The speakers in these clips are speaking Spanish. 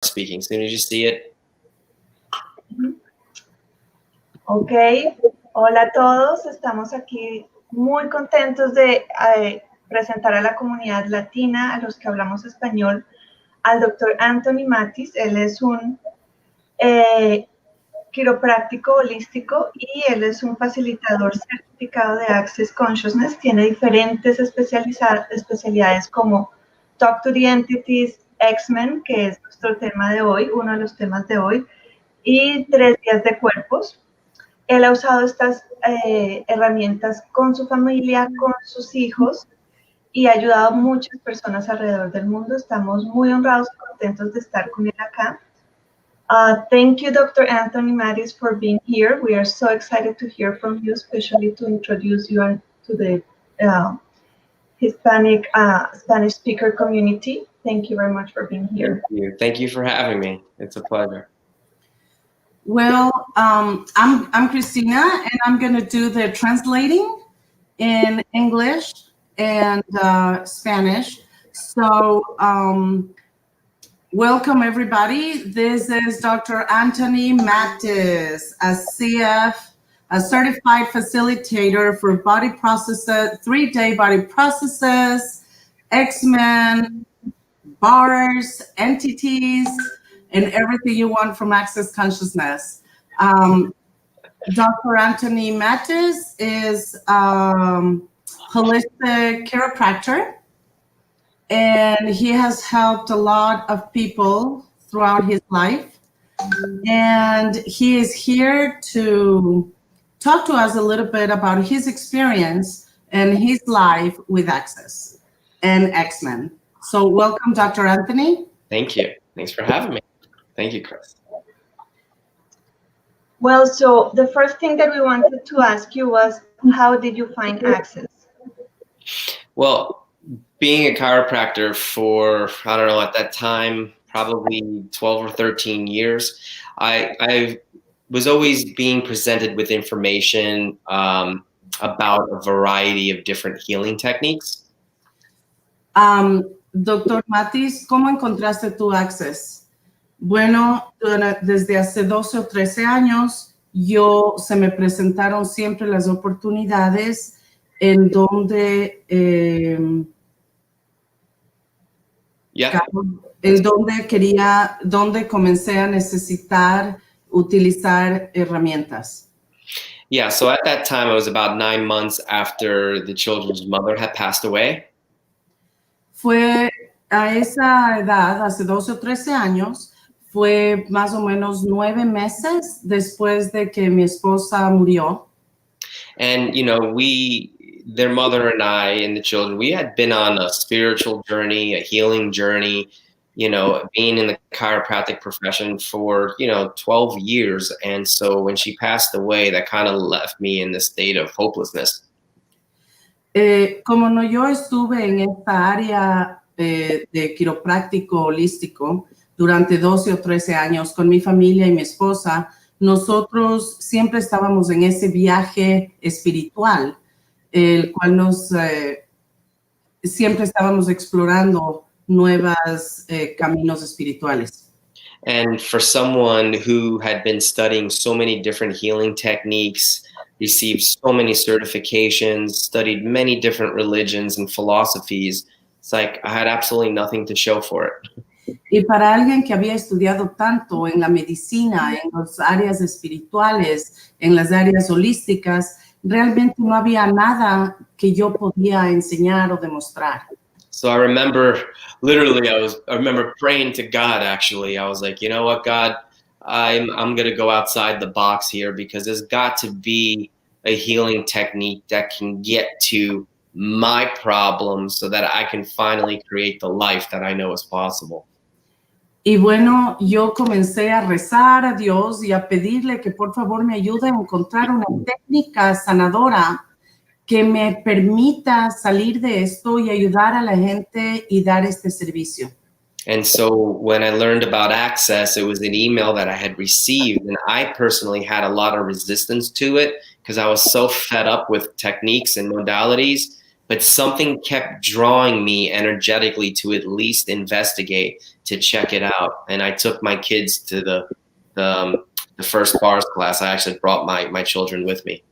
speaking. As soon as you see it. Ok, hola a todos, estamos aquí muy contentos de presentar a la comunidad latina, a los que hablamos español, al Dr. Anthony Mattis. Él es un quiropráctico holístico y él es un facilitador certificado de Access Consciousness. Tiene diferentes especialidades como Talk to the Entities, X-Men, que es nuestro tema de hoy, uno de los temas de hoy, y 3 días de cuerpos. Él ha usado estas herramientas con su familia, con sus hijos, y ha ayudado a muchas personas alrededor del mundo. Estamos muy honrados y contentos de estar con él acá. Thank you, Dr. Anthony Mattis, for being here. We are so excited to hear from you, especially to introduce you to the Hispanic Spanish speaker community. Thank you very much for being here. Thank you for having me. It's a pleasure. Well, I'm Christina, and I'm going to do the translating in English and Spanish. So, welcome everybody. This is Dr. Anthony Mattis, a CF, a certified facilitator for body processes, 3-day body processes, X-Men, bars, entities, and everything you want from Access Consciousness. Dr. Anthony Mattis is holistic chiropractor, and he has helped a lot of people throughout his life. And he is here to talk to us a little bit about his experience and his life with Access and X-Men. So welcome, Dr. Anthony. Thank you. Thanks for having me. Thank you, Chris. Well, so the first thing that we wanted to ask you was, how did you find Access? Well, being a chiropractor for, I don't know, at that time, probably 12 or 13 years, I was always being presented with information about a variety of different healing techniques. Dr. Mattis, ¿cómo encontraste tu Access? Bueno, desde hace 12 o 13 años, se me presentaron siempre las oportunidades en donde, donde comencé a necesitar utilizar herramientas. Yeah, so at that time, it was about 9 months after the children's mother had passed away. Fue a esa edad, hace 12 o 13 años, fue más o menos 9 meses después de que mi esposa murió. And, you know, their mother and I and the children, we had been on a spiritual journey, a healing journey, you know, being in the chiropractic profession for, 12 years. And so when she passed away, that kind of left me in the state of hopelessness. Como no, yo estuve en esta área de quiropráctico holístico durante 12 o 13 años con mi familia y mi esposa. Nosotros siempre estábamos en ese viaje espiritual, el cual siempre estábamos explorando nuevos caminos espirituales. And for someone who had been studying so many different healing techniques, received so many certifications, studied many different religions and philosophies, it's like I had absolutely nothing to show for it. Y para alguien que había estudiado tanto en la medicina, en las áreas espirituales, en las áreas holísticas, realmente no había nada que yo podía enseñar o demostrar. So I remember, literally, I remember praying to God, actually. I was like, you know what, God, I'm going to go outside the box here, because there's got to be a healing technique that can get to my problems so that I can finally create the life that I know is possible. Y bueno, yo comencé a rezar a Dios y a pedirle que por favor me ayude a encontrar una técnica sanadora que me permita salir de esto y ayudar a la gente y dar este servicio. And so when I learned about Access, it was an email that I had received, and I personally had a lot of resistance to it because I was so fed up with techniques and modalities but something kept drawing me energetically to at least investigate, to check it out. And I took my kids to the first bars class. I actually brought my children with me.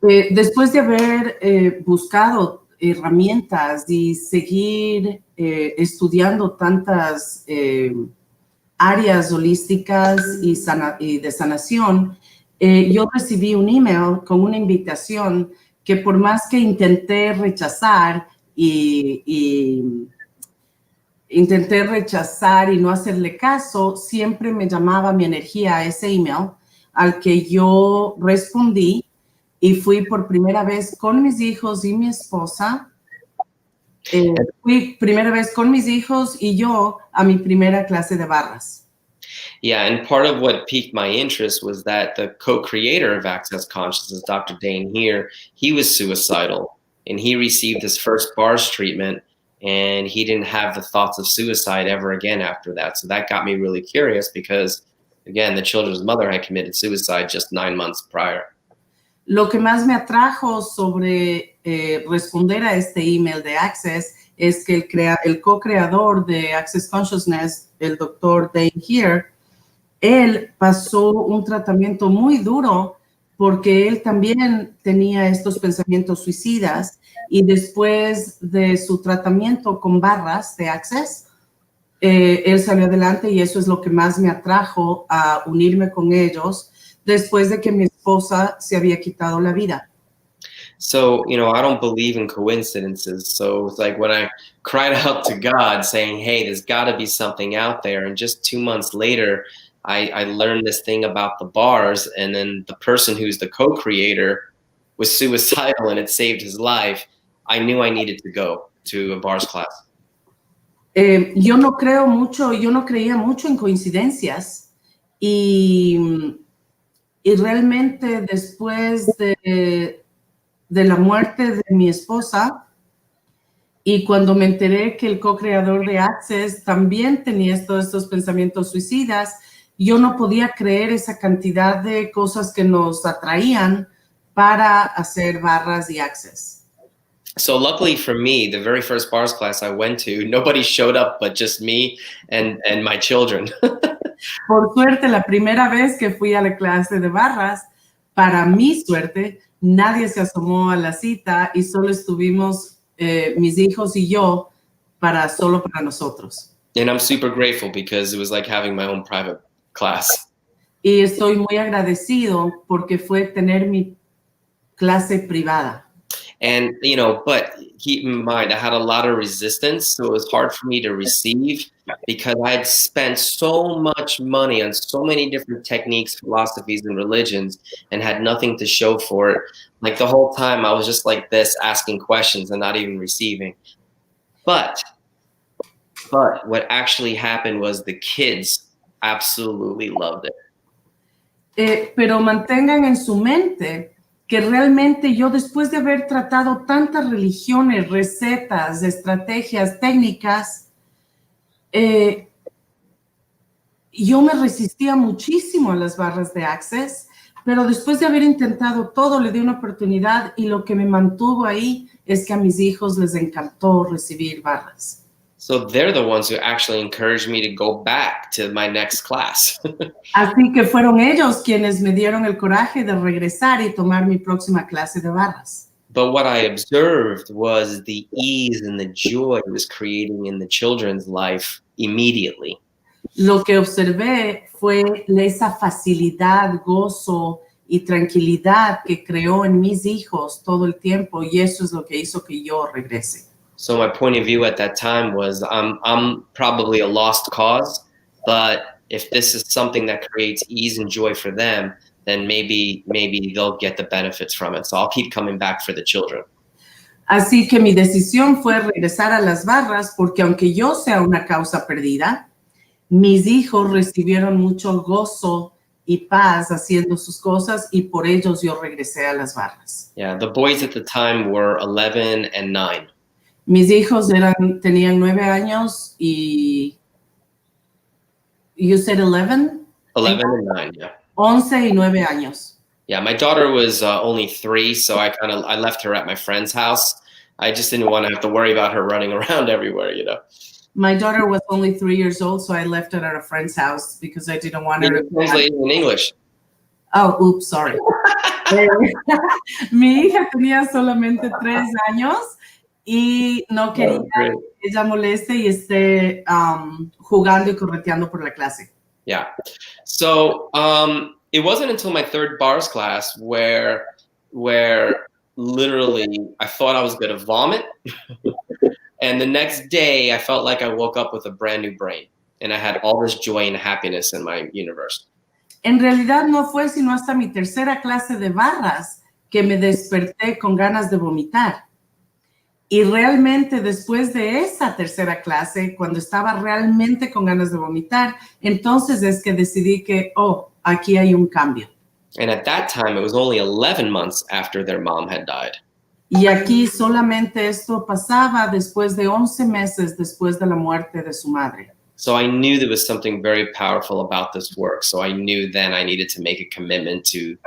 Después de haber buscado herramientas y seguir estudiando tantas áreas holísticas y de sanación, yo recibí un email con una invitación que por más que intenté rechazar y no hacerle caso, siempre me llamaba mi energía a ese email al que yo respondí y fui por primera vez con mis hijos y mi esposa. Fui primera vez con mis hijos y yo a mi primera clase de barras. Yeah, and part of what piqued my interest was that the co-creator of Access Consciousness, Dr. Dane here, he was suicidal, and he received his first bars treatment, and he didn't have the thoughts of suicide ever again after that. So that got me really curious because, again, the children's mother had committed suicide just 9 months prior. Lo que más me atrajo sobre responder a este email de Access es que el co-creador de Access Consciousness, el Dr. Dane here, él pasó un tratamiento muy duro porque él también tenía estos pensamientos suicidas y después de su tratamiento con barras de Access, él salió adelante y eso es lo que más me atrajo a unirme con ellos después de que mi esposa se había quitado la vida. So, I don't believe in coincidences. So it's like when I cried out to God saying, hey, there's got to be something out there. And just 2 months later, I learned this thing about the bars. And then the person who's the co-creator was suicidal and it saved his life. I knew I needed to go to a bars class. Yo no creía mucho en coincidencias y realmente después de la muerte de mi esposa y cuando me enteré que el co-creador de Access también tenía todos estos pensamientos suicidas, yo no podía creer esa cantidad de cosas que nos atraían para hacer barras y Access. So luckily for me, the very first bars class I went to, nobody showed up but just me and my children. Por suerte, la primera vez que fui a la clase de barras, para mi suerte, nadie se asomó a la cita y solo estuvimos mis hijos y yo solo para nosotros. And I'm super grateful because it was like having my own private class. Y estoy muy agradecido porque fue tener mi clase privada. And, but keep in mind, I had a lot of resistance, so it was hard for me to receive because I had spent so much money on so many different techniques, philosophies, and religions and had nothing to show for it. Like the whole time I was just like this, asking questions and not even receiving. But what actually happened was the kids absolutely loved it. Pero mantengan en su mente que realmente yo, después de haber tratado tantas religiones, recetas, estrategias, técnicas, yo me resistía muchísimo a las barras de Access, pero después de haber intentado todo, le di una oportunidad y lo que me mantuvo ahí es que a mis hijos les encantó recibir barras. So they're the ones who actually encouraged me to go back to my next class. Así que fueron ellos quienes me dieron el coraje de regresar y tomar mi próxima clase de barras. But what I observed was the ease and the joy it was creating in the children's life immediately. Lo que observé fue esa facilidad, gozo y tranquilidad que creó en mis hijos todo el tiempo y eso es lo que hizo que yo regrese. So my point of view at that time was I'm probably a lost cause, but if this is something that creates ease and joy for them, then maybe they'll get the benefits from it. So I'll keep coming back for the children. Así que mi decisión fue regresar a las barras porque aunque yo sea una causa perdida, mis hijos recibieron mucho gozo y paz haciendo sus cosas y por ellos yo regresé a las barras. Yeah, the boys at the time were 11 and 9. Mis hijos tenían 9 años y... You said 11? 11 and 9, yeah. 11 y 9 años. Yeah, my daughter was only 3, so I left her at my friend's house. I just didn't want to have to worry about her running around everywhere, you know. My daughter was only 3 years old, so I left her at a friend's house because I didn't want her to... Translate in English. Oh, oops, sorry. Mi hija tenía solamente 3 años y no quería que ella moleste y esté jugando y correteando por la clase. Yeah. So it wasn't until my 3rd bars class where literally I thought I was going to vomit. And the next day I felt like I woke up with a brand new brain and I had all this joy and happiness in my universe. En realidad no fue sino hasta mi 3ª clase de barras que me desperté con ganas de vomitar. Y realmente después de esa 3ª clase, cuando estaba realmente con ganas de vomitar, entonces es que decidí que, aquí hay un cambio. And at that time, it was only 11 months after their mom had died. Y aquí solamente esto pasaba después de 11 meses después de la muerte de su madre. So I knew there was something very powerful about this work. So I knew then I needed to make a commitment to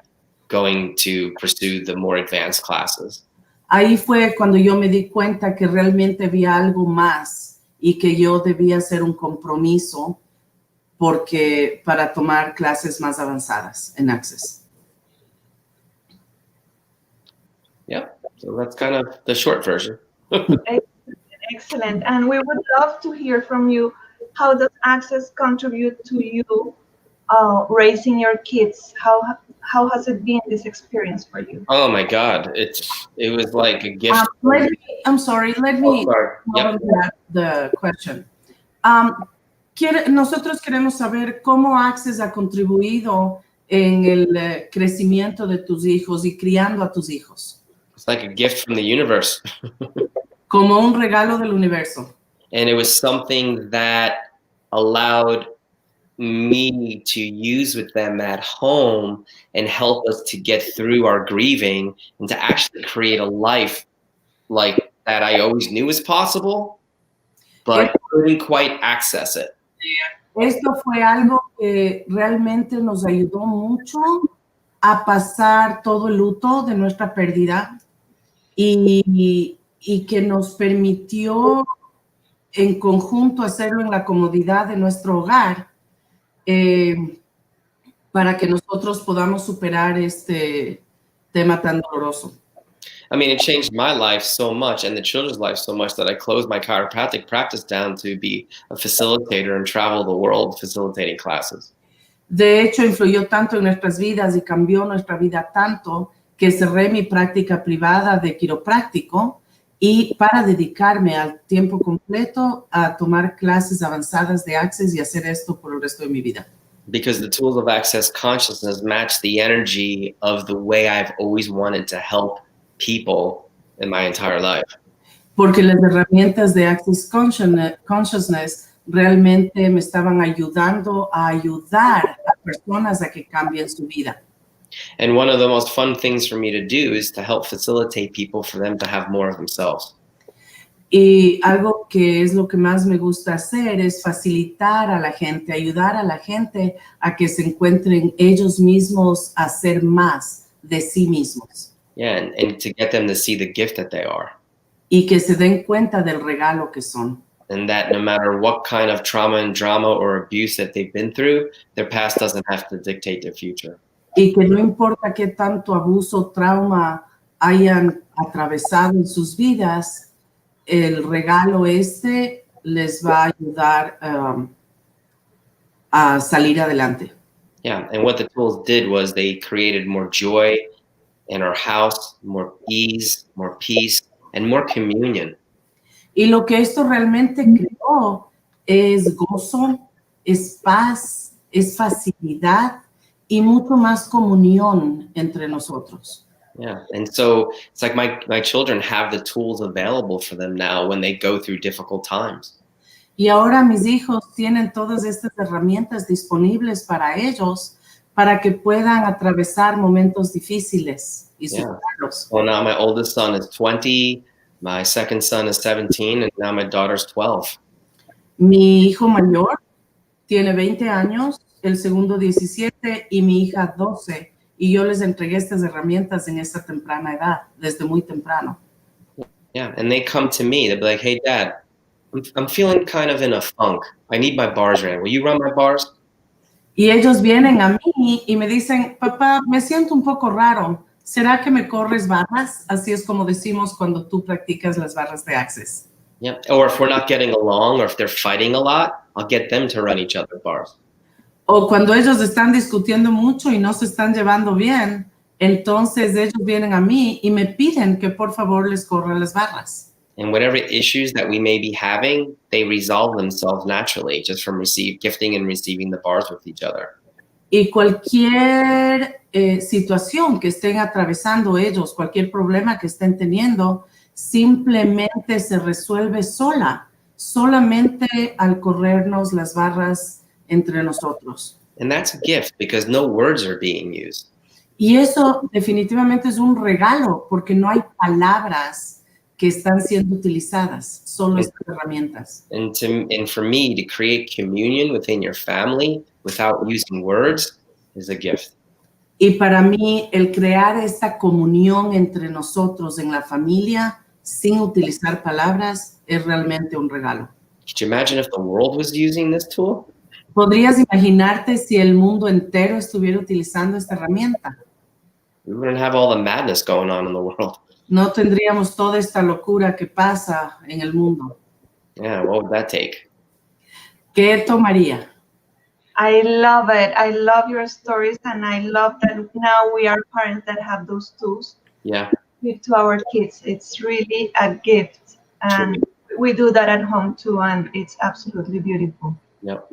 going to pursue the more advanced classes. Ahí fue cuando yo me di cuenta que realmente había algo más y que yo debía hacer un compromiso para tomar clases más avanzadas en Access. Yeah, so that's kind of the short version. Excellent. And we would love to hear from you. How does Access contribute to you raising your kids? How has it been, this experience for you? Oh my God, it was like a gift. Let me Yep. the question. Nosotros queremos saber cómo Access ha contribuido en el crecimiento de tus hijos y criando a tus hijos. It's like a gift from the universe. Como un regalo del universo. And it was something that allowed me to use with them at home and help us to get through our grieving and to actually create a life like that I always knew was possible, but couldn't quite access it. Esto fue algo que realmente nos ayudó mucho a pasar todo el luto de nuestra pérdida y que nos permitió en conjunto hacerlo en la comodidad de nuestro hogar para que nosotros podamos superar este tema tan doloroso. I mean, it changed my life so much and the children's life so much that I closed my chiropractic practice down to be a facilitator and travel the world facilitating classes. De hecho, influyó tanto en nuestras vidas y cambió nuestra vida tanto que cerré mi práctica privada de quiropráctico y para dedicarme al tiempo completo a tomar clases avanzadas de Access y hacer esto por el resto de mi vida. Because the tools of Access Consciousness match the energy of the way I've always wanted to help people in my entire life. Porque las herramientas de Access Consciousness realmente me estaban ayudando a ayudar a personas a que cambien su vida. And one of the most fun things for me to do is to help facilitate people for them to have more of themselves. Y algo que es lo que más me gusta hacer es facilitar a la gente, ayudar a la gente a que se encuentren ellos mismos a ser más de sí mismos. Yeah, and to get them to see the gift that they are. Y que se den cuenta del regalo que son. And that no matter what kind of trauma and drama or abuse that they've been through, their past doesn't have to dictate their future. Y que no importa qué tanto abuso, trauma hayan atravesado en sus vidas, el regalo les va a ayudar a salir adelante. Yeah, and what the tools did was they created more joy in our house, more ease, more peace, and more communion. Y lo que esto realmente creó es gozo, es paz, es facilidad y mucho más comunión entre nosotros. Yeah, and so it's like my children have the tools available for them now when they go through difficult times. Y ahora mis hijos tienen todas estas herramientas disponibles para ellos para que puedan atravesar momentos difíciles y superarlos. Well, now my oldest son is 20, my second son is 17, and now my daughter's 12. Mi hijo mayor tiene 20 años, el segundo 17 y mi hija 12. Y yo les entregué estas herramientas en esta temprana edad, desde muy temprano. Yeah, and they come to me. They'll be like, "Hey, Dad, I'm feeling kind of in a funk. I need my bars ran. Will you run my bars?" Y ellos vienen a mí y me dicen, papá, me siento un poco raro. ¿Será que me corres barras? Así es como decimos cuando tú practicas las barras de Access. Yeah. Or if we're not getting along, or if they're fighting a lot, I'll get them to run each other's bars. O cuando ellos están discutiendo mucho y no se están llevando bien, entonces ellos vienen a mí y me piden que por favor les corra las barras. And whatever issues that we may be having, they resolve themselves naturally just from gifting and receiving the bars with each other. Y cualquier situación que estén atravesando ellos, cualquier problema que estén teniendo, simplemente se resuelve solamente al corrernos las barras entre nosotros. And that's a gift because no words are being used. Y eso definitivamente es un regalo porque no hay palabras que están siendo utilizadas, solo estas herramientas. And for me, to create communion within your family without using words is a gift. Y para mí, el crear esta comunión entre nosotros en la familia sin utilizar palabras es realmente un regalo. Could you imagine if the world was using this tool? ¿Podrías imaginarte si el mundo entero estuviera utilizando esta herramienta? We wouldn't have all the madness going on in the world. No tendríamos toda esta locura que pasa en el mundo. Yeah, what would that take? ¿Qué tomaría? I love it. I love your stories, and I love that now we are parents that have those tools. Yeah. To our kids. It's really a gift, and we do that at home too, and it's absolutely beautiful. Yep.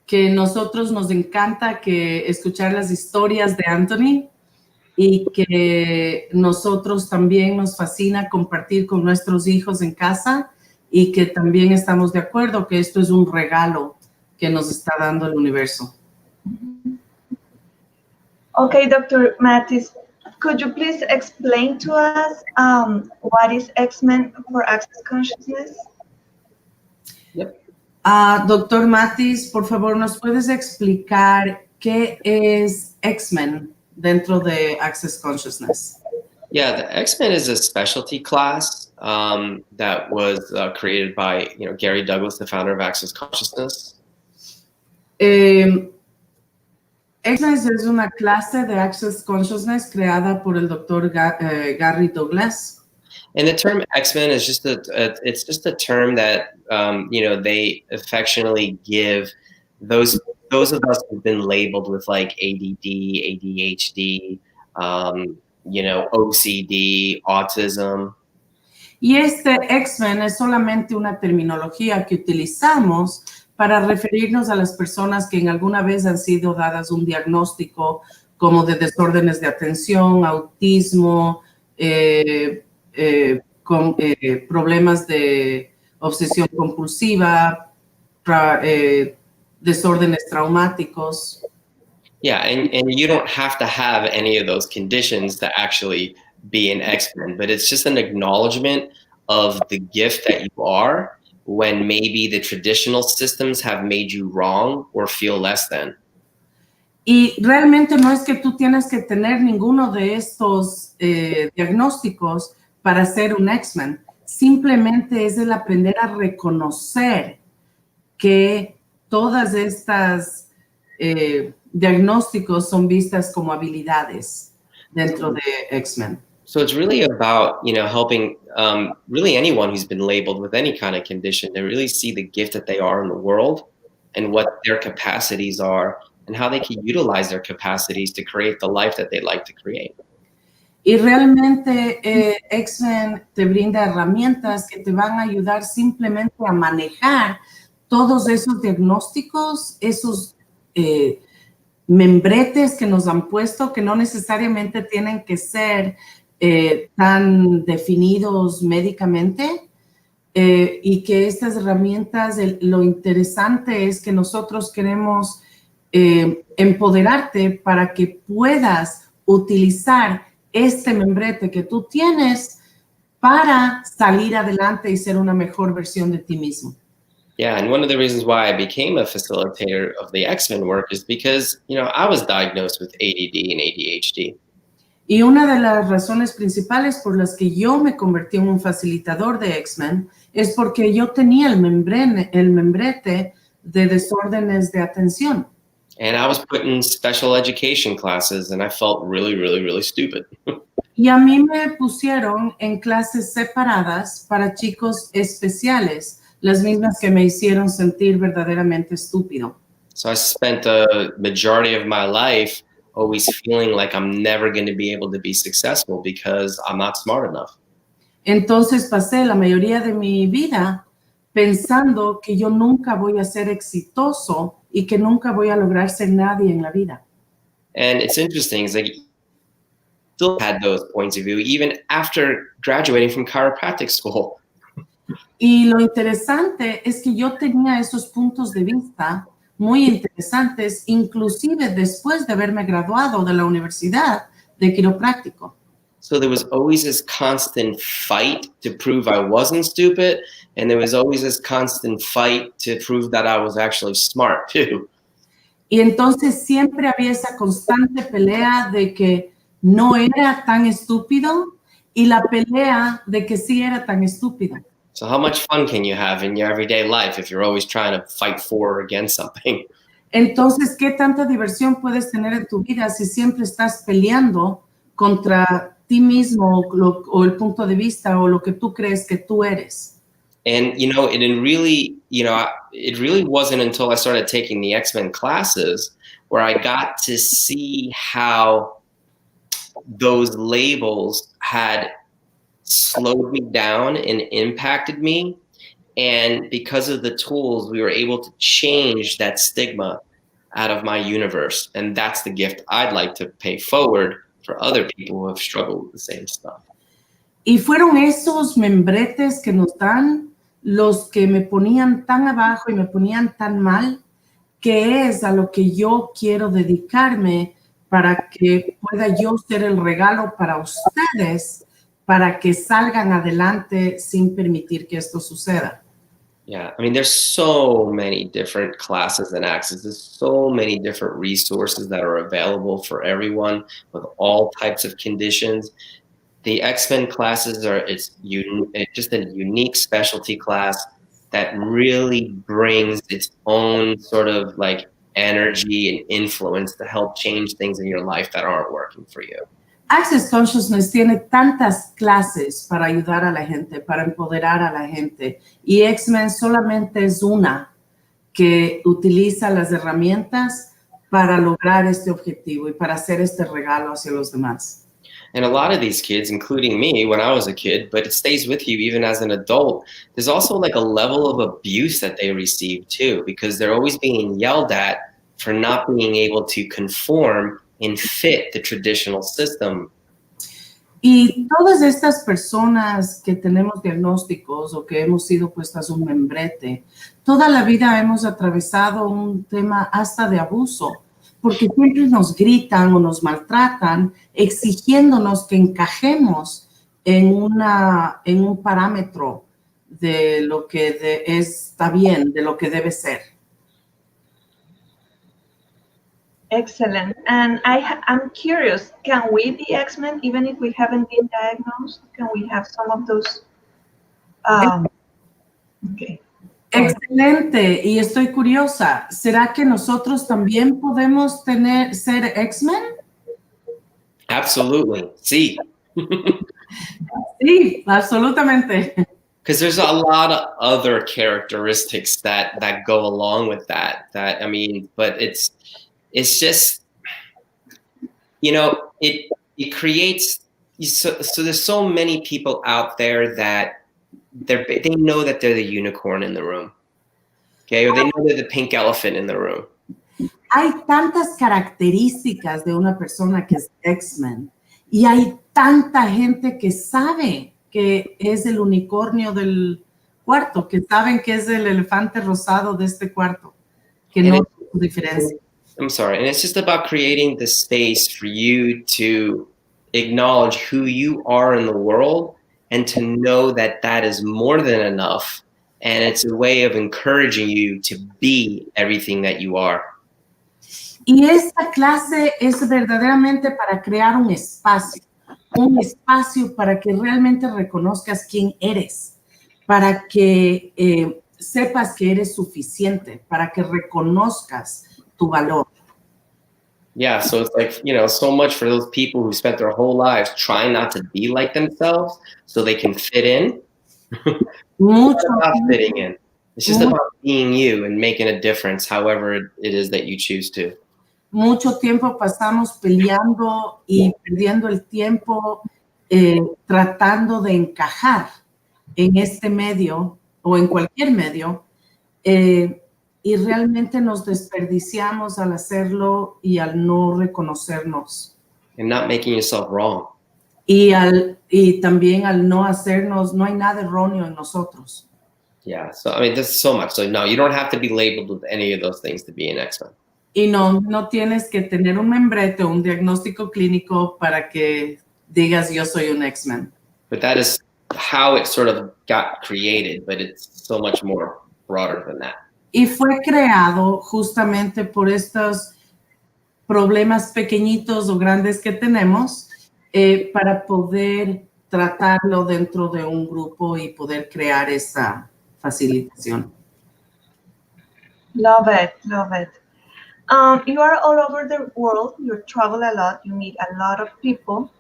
Que nosotros nos encanta que escuchar las historias de Anthony y que nosotros también nos fascina compartir con nuestros hijos en casa y que también estamos de acuerdo que esto es un regalo que nos está dando el universo. Okay, Dr. Mattis, could you please explain to us what is X-Men for Access Consciousness? Yep. Dr. Mattis, por favor, ¿nos puedes explicar qué es X-Men dentro de Access Consciousness? Yeah, the X-Men is a specialty class that was created by Gary Douglas, the founder of Access Consciousness. X-Men es una clase de Access Consciousness creada por el Dr. Gary Douglas. And the term X-Men is just it's just a term that they affectionately give those of us who've been labeled with like ADD, ADHD, OCD, autism. Y este X-Men es solamente una terminología que utilizamos para referirnos a las personas que en alguna vez han sido dadas un diagnóstico como de desórdenes de atención, autismo, con problemas de obsesión compulsiva, desórdenes traumáticos. Yeah, and you don't have to have any of those conditions to actually be an X-Men, but it's just an acknowledgement of the gift that you are when maybe the traditional systems have made you wrong or feel less than. Y realmente no es que tú tienes que tener ninguno de estos diagnósticos para ser un X-Men. Simplemente es el aprender a reconocer que todas estas diagnósticos son vistas como habilidades dentro de X-Men. So it's really about, helping really anyone who's been labeled with any kind of condition to really see the gift that they are in the world and what their capacities are and how they can utilize their capacities to create the life that they'd like to create. Y realmente X-Men te brinda herramientas que te van a ayudar simplemente a manejar todos esos diagnósticos, esos membretes que nos han puesto, que no necesariamente tienen que ser tan definidos médicamente, y que estas herramientas, lo interesante es que nosotros queremos empoderarte para que puedas utilizar este membrete que tú tienes para salir adelante y ser una mejor versión de ti mismo. Yeah, and one of the reasons why I became a facilitator of the X-Men work is because, I was diagnosed with ADD and ADHD. Y una de las razones principales por las que yo me convertí en un facilitador de X-Men es porque yo tenía el membrete de desórdenes de atención. And I was put in special education classes, and I felt really, really, really stupid. Y a mí me pusieron en clases separadas para chicos especiales, las mismas que me hicieron sentir verdaderamente estúpido. So I spent the majority of my life always feeling like I'm never going to be able to be successful because I'm not smart enough. Entonces pasé la mayoría de mi vida pensando que yo nunca voy a ser exitoso y que nunca voy a lograr ser nadie en la vida. And it's interesting, it's like still had those points of view even after graduating from chiropractic school. Y lo interesante es que yo tenía esos puntos de vista muy interesantes, inclusive después de haberme graduado de la universidad de quiropráctico. So there was always this constant fight to prove I wasn't stupid, and there was always this constant fight to prove that I was actually smart too. Y entonces siempre había esa constante pelea de que no era tan estúpido y la pelea de que sí era tan estúpido. So how much fun can you have in your everyday life if you're always trying to fight for or against something? Entonces, ¿qué tanta diversión puedes tener en tu vida si siempre estás peleando contra ti mismo o el punto de vista o lo que tú crees que tú eres? And, it really wasn't until I started taking the X-Men classes where I got to see how those labels had slowed me down and impacted me. And because of the tools, we were able to change that stigma out of my universe. And that's the gift I'd like to pay forward for other people who have struggled with the same stuff. Y fueron esos membretes que nos dan los que me ponían tan abajo y me ponían tan mal, que es a lo que yo quiero dedicarme para que pueda yo ser el regalo para ustedes, para que salgan adelante sin permitir que esto suceda. Yeah, I mean, there's so many different classes and access. There's so many different resources that are available for everyone with all types of conditions. The X-Men classes it's just a unique specialty class that really brings its own sort of like energy and influence to help change things in your life that aren't working for you. Access Consciousness tiene tantas clases para ayudar a la gente, para empoderar a la gente. Y X-Men solamente es una que utiliza las herramientas para lograr este objetivo y para hacer este regalo hacia los demás. And a lot of these kids, including me when I was a kid, but it stays with you even as an adult, there's also like a level of abuse that they receive too, because they're always being yelled at for not being able to conform and fit the traditional system. Y todas estas personas que tenemos diagnósticos o que hemos sido puestas un membrete, toda la vida hemos atravesado un tema hasta de abuso, porque siempre nos gritan o nos maltratan exigiéndonos que encajemos en un parámetro de lo que está bien, de lo que debe ser. Excellent. And I'm curious, can we be X-Men even if we haven't been diagnosed? Can we have some of those? Okay. Excelente. Y estoy curiosa. ¿Será que nosotros también podemos ser X-Men? Absolutely. Sí. Sí, absolutamente. Because there's a lot of other characteristics that go along with that. But it's just, it creates, so there's so many people out there that they know that they're the unicorn in the room, okay? Or they know they're the pink elephant in the room. Hay tantas características de una persona que es X-Men y hay tanta gente que sabe que es el unicornio del cuarto, que saben que es el elefante rosado de este cuarto, que no es su diferencia. I'm sorry. And it's just about creating the space for you to acknowledge who you are in the world and to know that that is more than enough. And it's a way of encouraging you to be everything that you are. Y esta clase es verdaderamente para crear un espacio para que realmente reconozcas quién eres, para que sepas que eres suficiente, para que reconozcas tu valor. Yeah, so it's like, so much for those people who spent their whole lives trying not to be like themselves so they can fit in. It's not about fitting in. It's just about being you and making a difference however it is that you choose to. Mucho tiempo pasamos peleando y perdiendo el tiempo tratando de encajar en este medio o en cualquier medio y realmente nos desperdiciamos al hacerlo y al no reconocernos. And not making yourself wrong. Y también al no hacernos, no hay nada erróneo en nosotros. Yeah, so I mean, there's so much. So no, you don't have to be labeled with any of those things to be an X-Men. Y no tienes que tener un membrete o un diagnóstico clínico para que digas yo soy un X-Men. But that is how it sort of got created, but it's so much more broader than that. Y fue creado justamente por estos problemas pequeñitos o grandes que tenemos para poder tratarlo dentro de un grupo y poder crear esa facilitación. Love it, love it. You are all over the world. You travel a lot. You meet a lot of people.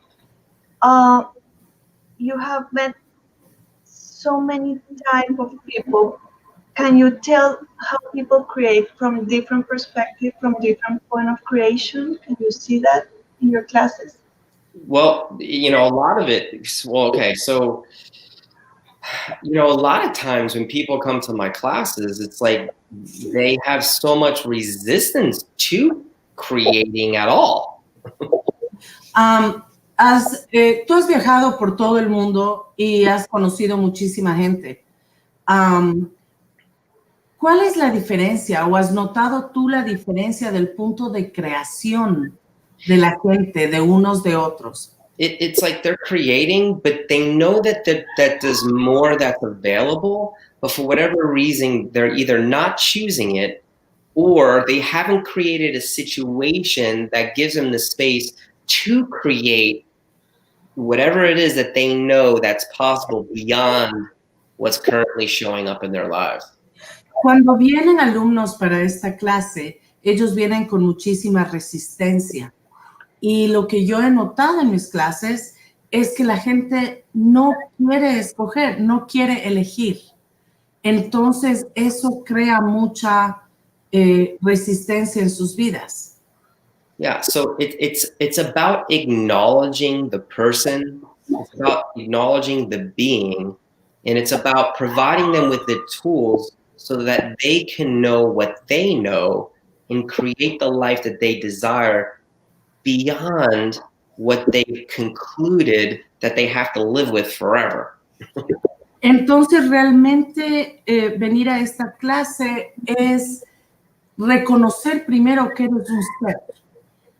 You have met so many types of people. Can you tell how people create from different perspectives, from different point of creation? Can you see that in your classes? Well, a lot of it. Well, okay, so a lot of times when people come to my classes, it's like they have so much resistance to creating at all. Tú has viajado por todo el mundo y has conocido muchísima gente. ¿Cuál es la diferencia o has notado tú la diferencia del punto de creación de la gente, de unos de otros? It's like they're creating, but they know that there's more that's available, but for whatever reason, they're either not choosing it or they haven't created a situation that gives them the space to create whatever it is that they know that's possible beyond what's currently showing up in their lives. Cuando vienen alumnos para esta clase, ellos vienen con muchísima resistencia. Y lo que yo he notado en mis clases es que la gente no quiere escoger, no quiere elegir. Entonces, eso crea mucha resistencia en sus vidas. Yeah, so it's about acknowledging the person, it's about acknowledging the being, and it's about providing them with the tools so that they can know what they know and create the life that they desire beyond what they've concluded that they have to live with forever. Entonces, realmente venir a esta clase es reconocer primero que eres un ser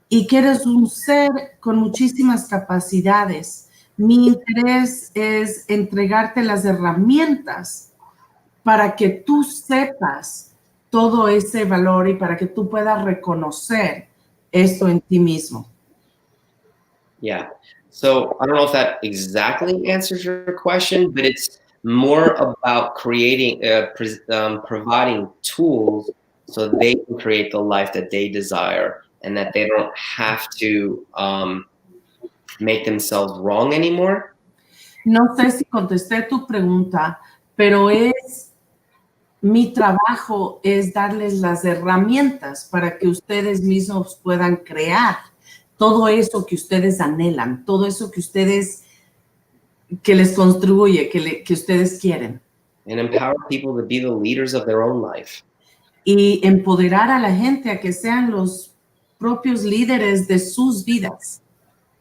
y que eres un ser con muchísimas capacidades. Mi interés es entregarte las herramientas para que tú sepas todo ese valor y para que tú puedas reconocer esto en ti mismo. Yeah. So I don't know if that exactly answers your question, but it's more about creating, providing tools so they can create the life that they desire and that they don't have to make themselves wrong anymore. No sé si contesté tu pregunta, pero mi trabajo es darles las herramientas para que ustedes mismos puedan crear todo eso que ustedes anhelan, todo eso que les construye, que ustedes quieren. And empower people to be the leaders of their own life. Y empoderar a la gente a que sean los propios líderes de sus vidas.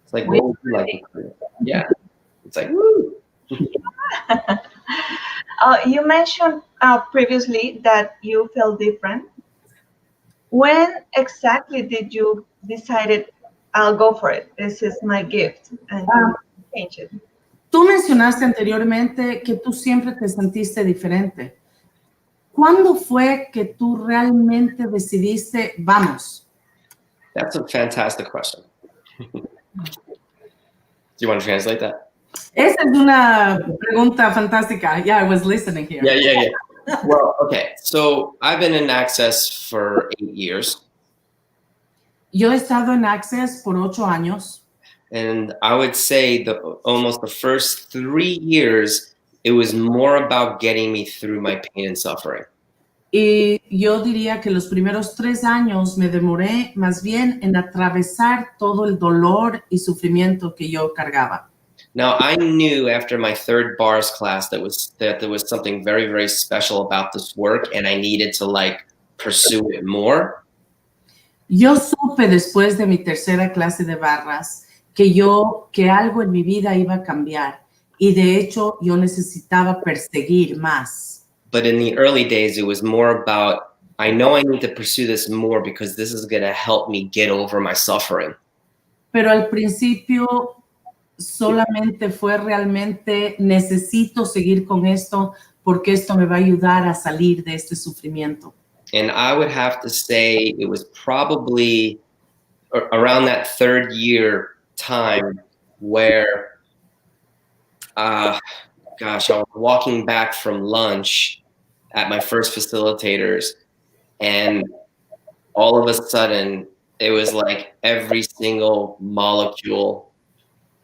It's like, what would you like? Yeah. It's like, woo. You mentioned previously that you felt different. When exactly did you decide, I'll go for it, this is my gift, and change it? Tú mencionaste anteriormente que tú siempre te sentiste diferente. ¿Cuándo fue que tú realmente decidiste, vamos, That's a fantastic question. Do you want to translate that? Esa es una pregunta fantástica. Yeah, I was listening here. Yeah. Well, okay. So I've been in Access for 8 years. Yo he estado en Access por 8 años. And I would say almost the first 3 years, it was more about getting me through my pain and suffering. Y yo diría que los primeros 3 años me demoré más bien en atravesar todo el dolor y sufrimiento que yo cargaba. Now, I knew after my third bars class that there was something very, very special about this work, and I needed to pursue it more. Yo supe después de mi tercera clase de barras que algo en mi vida iba a cambiar, y de hecho yo necesitaba perseguir más. But in the early days, it was more about, I know I need to pursue this more because this is going to help me get over my suffering. Pero al principio solamente fue realmente necesito seguir con esto porque esto me va a ayudar a salir de este sufrimiento. And I would have to say it was probably around that third year time where, I was walking back from lunch at my first facilitators, and all of a sudden it was like every single molecule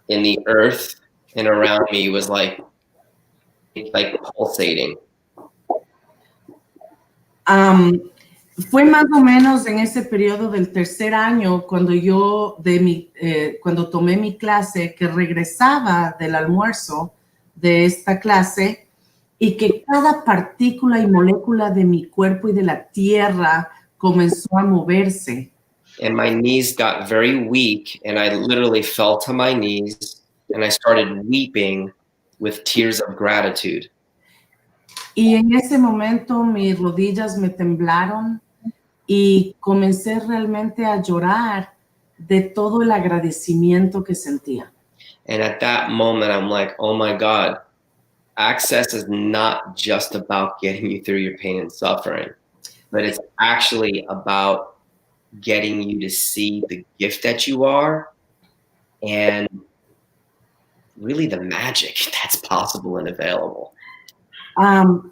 in the earth and around me was like pulsating. Fue más o menos en ese periodo del tercer año cuando cuando tomé mi clase, que regresaba del almuerzo de esta clase y que cada partícula y molécula de mi cuerpo y de la tierra comenzó a moverse. And my knees got very weak, and I literally fell to my knees and I started weeping with tears of gratitude. Y en ese momento mis rodillas me temblaron y comencé realmente a llorar de todo el agradecimiento que sentía. And at that moment, I'm like, oh my God, Access is not just about getting you through your pain and suffering, but it's actually about getting you to see the gift that you are and really the magic that's possible and available.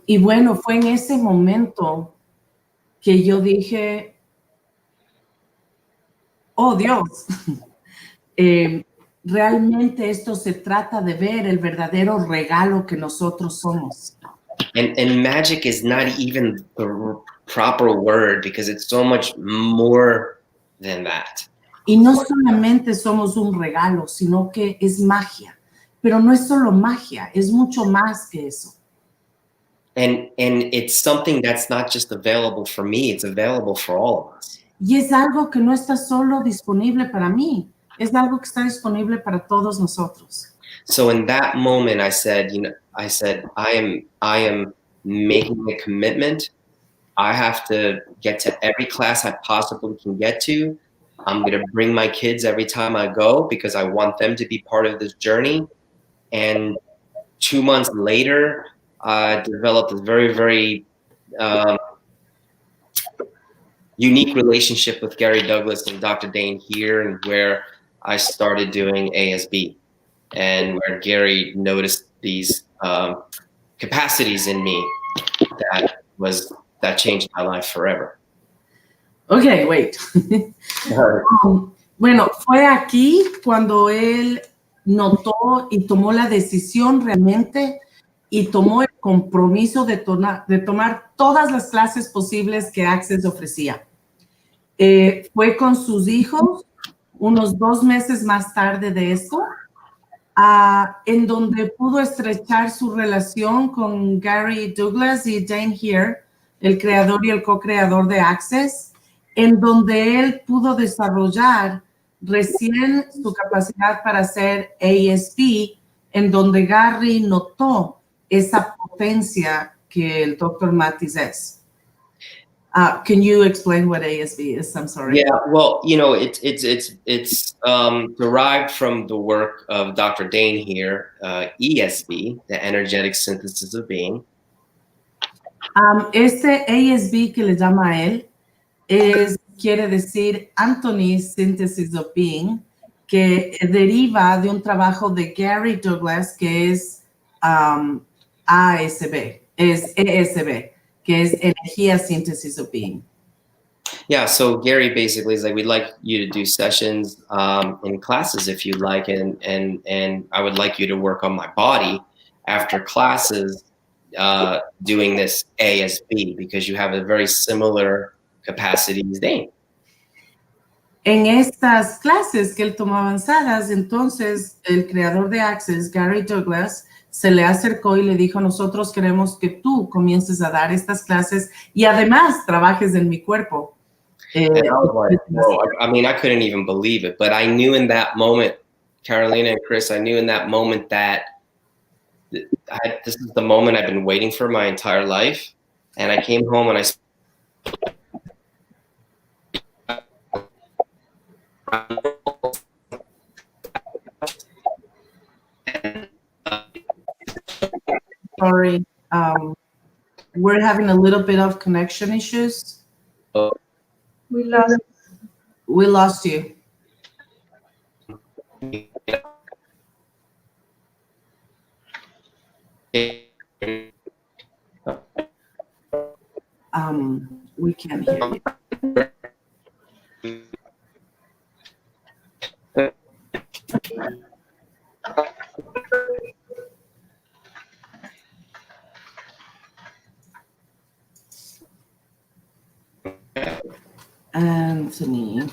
Y bueno, fue en ese momento que yo dije, oh Dios, realmente esto se trata de ver el verdadero regalo que nosotros somos. And magic is not even the proper word because it's so much more than that. Y no solamente somos un regalo, sino que es magia. Pero no es solo magia, es mucho más que eso. And it's something that's not just available for me, it's available for all of us. Y es algo que no está solo disponible para mí, es algo que está disponible para todos nosotros. So in that moment, I said, I am making a commitment. I have to get to every class I possibly can get to. I'm going to bring my kids every time I go because I want them to be part of this journey. And 2 months later, I developed a very, very unique relationship with Gary Douglas and Dr. Dane here, and where I started doing ASB, and where Gary noticed these capacities in me that changed my life forever. Okay, wait. Bueno, fue aquí cuando él notó y tomó la decisión realmente y tomó el compromiso de tomar todas las clases posibles que Access ofrecía. Fue con sus hijos unos 2 meses más tarde de esto, en donde pudo estrechar su relación con Gary Douglas y Dane Here, el creador y el co-creador de Access, en donde él pudo desarrollar recién su capacidad para hacer ASB, en donde Gary notó esa potencia que el Dr. Mattis es. Can you explain what ASB is? I'm sorry. Yeah, well, it's derived from the work of Dr. Dane here, ESB, the energetic synthesis of being. Este ASB que le llama a él es quiere decir Anthony's Synthesis of Being, que deriva de un trabajo de Gary Douglas que es ESB, que es Energía Synthesis of Being. Yeah, so Gary basically is like, we'd like you to do sessions in classes if you'd like, and I would like you to work on my body after classes doing this ASB because you have a very similar capacity as Dane. En estas clases que él tomó avanzadas, entonces el creador de Access, Gary Douglas, se le acercó y le dijo, nosotros queremos que tú comiences a dar estas clases y además trabajes en mi cuerpo. And I was like, whoa, I mean, I couldn't even believe it, but I knew in that moment, Carolina and Chris, I knew in that moment that this is the moment I've been waiting for my entire life. And I came home and I Sorry, we're having a little bit of connection issues. We lost you. We can't hear you. Anthony.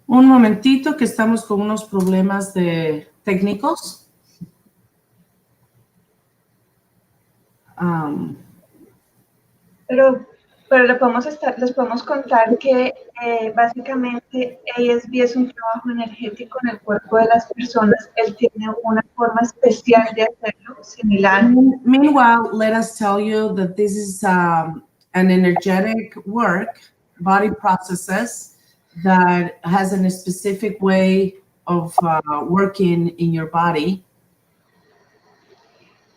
Un momentito que estamos con unos problemas técnicos. Pero les podemos contar que básicamente ASB es un trabajo energético en el cuerpo de las personas. Él tiene una forma especial de hacerlo, similar. Meanwhile, let us tell you that this is an energetic work, body processes, that has a specific way of working in your body.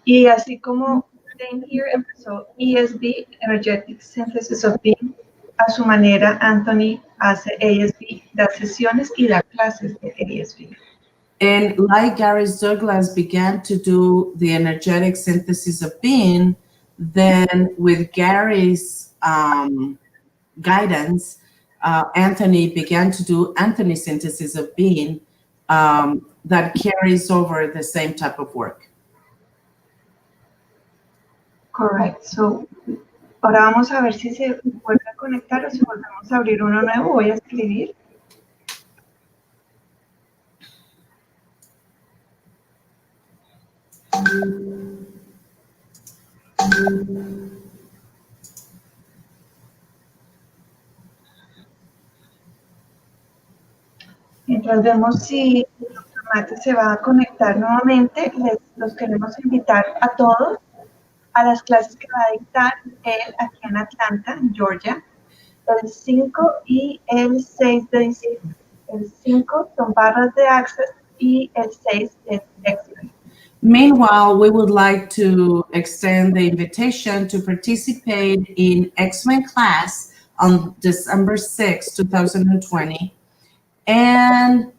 Y así como Dane here empezó ESB, Energetic Synthesis of Being, a su manera Anthony hace ASB, da sesiones y da clases de ASB. And like Gary Douglas began to do the energetic synthesis of being, then with Gary's guidance, Anthony began to do Anthony's synthesis of being that carries over the same type of work. Correct. So, ahora vamos a ver si se vuelve a conectar o si volvemos a abrir uno nuevo. Voy a escribir. Mientras vemos si Dr. Mattis se va a conectar nuevamente, los queremos invitar a todos a las clases que va a dictar él aquí en Atlanta, en Georgia, el 5 y el 6 de diciembre. El 5 son barras de Access y el 6 es X-Men. Meanwhile, we would like to extend the invitation to participate in X-Men class on December 6, 2020, and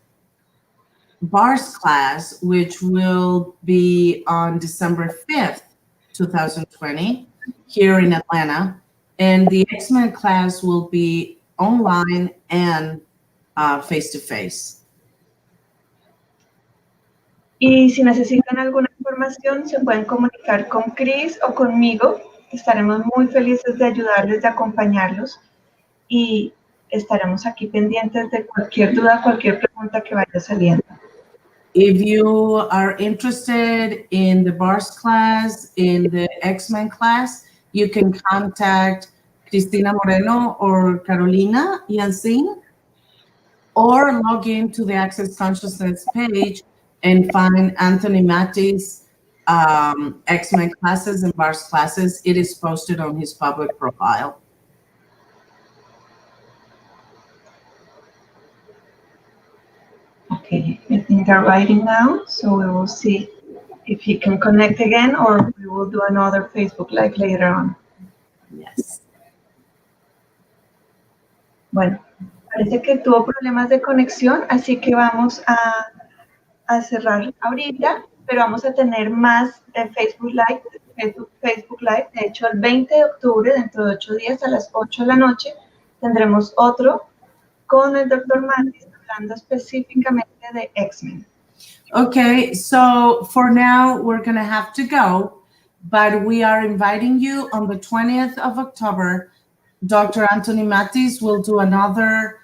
BARS class, which will be on December 5th, 2020, here in Atlanta. And the X-Men class will be online and face-to-face. Y si necesitan alguna información, se pueden comunicar con Cris o conmigo. Estaremos muy felices de ayudarles, de acompañarlos. Y estaremos aquí pendientes de cualquier duda, cualquier pregunta que vaya saliendo. If you are interested in the BARS class, in the X-Men class, you can contact Cristina Moreno or Carolina Yalcin, or log into the Access Consciousness page and find Anthony Mattis X-Men classes and BARS classes. It is posted on his public profile. Okay, I think they're writing now, so we will see if he can connect again, or we will do another Facebook Live later on. Yes. Bueno, parece que tuvo problemas de conexión, así que vamos a cerrar ahorita, pero vamos a tener más Facebook Live. De hecho, el 20 de octubre, dentro de 8 días, a las 8 de la noche, tendremos otro con el Dr. Mattis hablando específicamente de X-Men. Okay, so for now, we're going to have to go, but we are inviting you on the 20th of October. Dr. Anthony Mattis will do another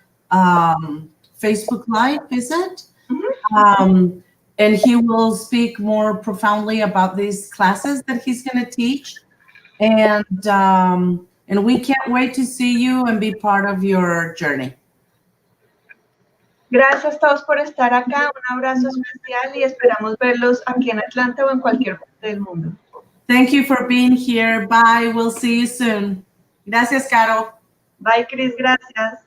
Facebook Live, is it? Mm-hmm. And he will speak more profoundly about these classes that he's going to teach. And we can't wait to see you and be part of your journey. Gracias a todos por estar acá. Un abrazo especial y esperamos verlos aquí en Atlanta o en cualquier parte del mundo. Thank you for being here. Bye. We'll see you soon. Gracias, Caro. Bye, Cris. Gracias.